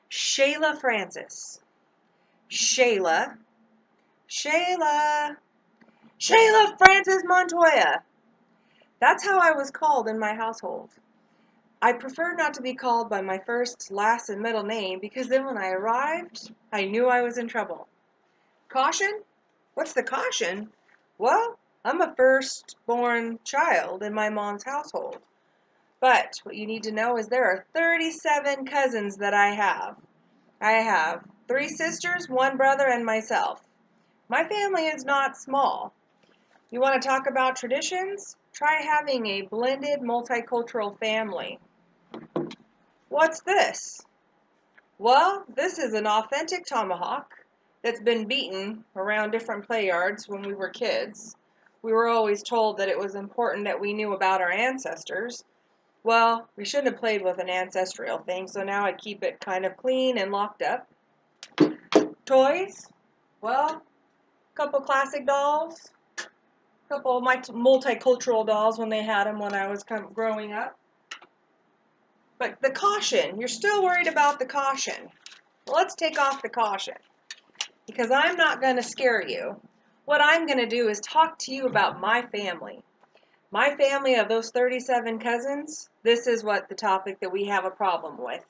Shayla Francis. Shayla. Shayla. Shayla Francis Montoya. That's how I was called in my household. I preferred not to be called by my first, last, and middle name because then when I arrived, I knew I was in trouble. Caution? What's the caution? Well, I'm a firstborn child in my mom's household. But what you need to know is there are 37 cousins that I have. I have 3 sisters, 1 brother, and myself. My family is not small. You want to talk about traditions? Try having a blended multicultural family. What's this? Well, this is an authentic tomahawk that's been beaten around different play yards when we were kids. We were always told that it was important that we knew about our ancestors. Well, we shouldn't have played with an ancestral thing, so now I keep it kind of clean and locked up. Toys? Well, a couple classic dolls. A couple of my multicultural dolls when they had them when I was growing up. But the caution, you're still worried about the caution. Well, let's take off the caution because I'm not going to scare you. What I'm going to do is talk to you about my family. My family of those 37 cousins, this is what the topic that we have a problem with.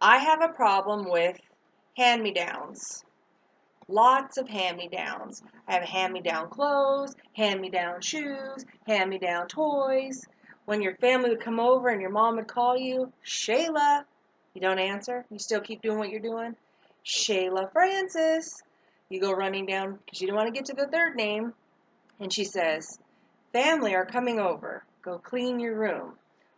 I have a problem with hand-me-downs. Lots of hand-me-downs. I have hand-me-down clothes, hand-me-down shoes, hand-me-down toys. When your family would come over and your mom would call you, Shayla, you don't answer. You still keep doing what you're doing. Shayla Francis. You go running down because you don't want to get to the third name. And she says, family are coming over. Go clean your room.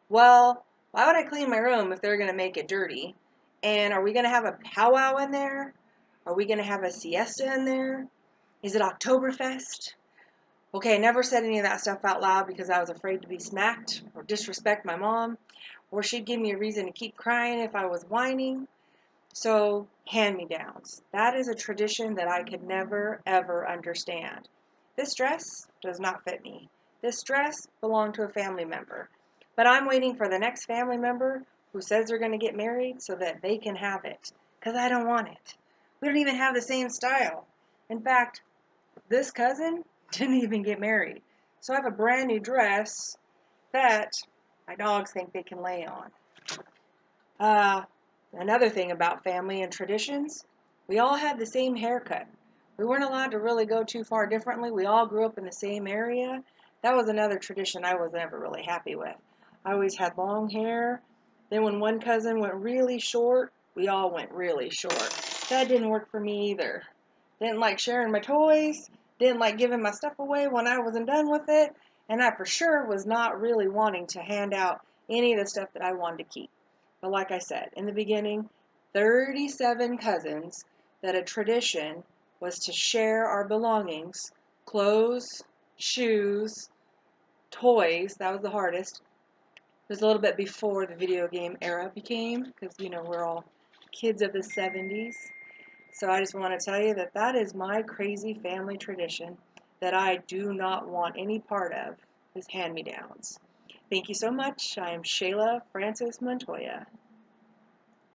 Well, why would I clean my room if they're going to make it dirty? And are we going to have a powwow in there? Are we going to have a siesta in there? Is it Oktoberfest? Okay, I never said any of that stuff out loud because I was afraid to be smacked or disrespect my mom, or she'd give me a reason to keep crying if I was whining. So, hand-me-downs. That is a tradition that I could never, ever understand. This dress does not fit me. This dress belonged to a family member. But I'm waiting for the next family member who says they're going to get married so that they can have it, because I don't want it. We don't even have the same style. In fact, this cousin didn't even get married. So I have a brand new dress that my dogs think they can lay on. Another thing about family and traditions, we all had the same haircut. We weren't allowed to really go too far differently. We all grew up in the same area. That was another tradition I was never really happy with. I always had long hair. Then when one cousin went really short, we all went really short. That didn't work for me either. Didn't like sharing my toys. Didn't like giving my stuff away when I wasn't done with it. And I for sure was not really wanting to hand out any of the stuff that I wanted to keep. But like I said, in the beginning, 37 cousins, that a tradition was to share our belongings, clothes, shoes, toys. That was the hardest. It was a little bit before the video game era became, because, you know, we're all kids of the 70s. So I just want to tell you that that is my crazy family tradition that I do not want any part of, is hand-me-downs. Thank you so much. I am Shayla Francis Montoya.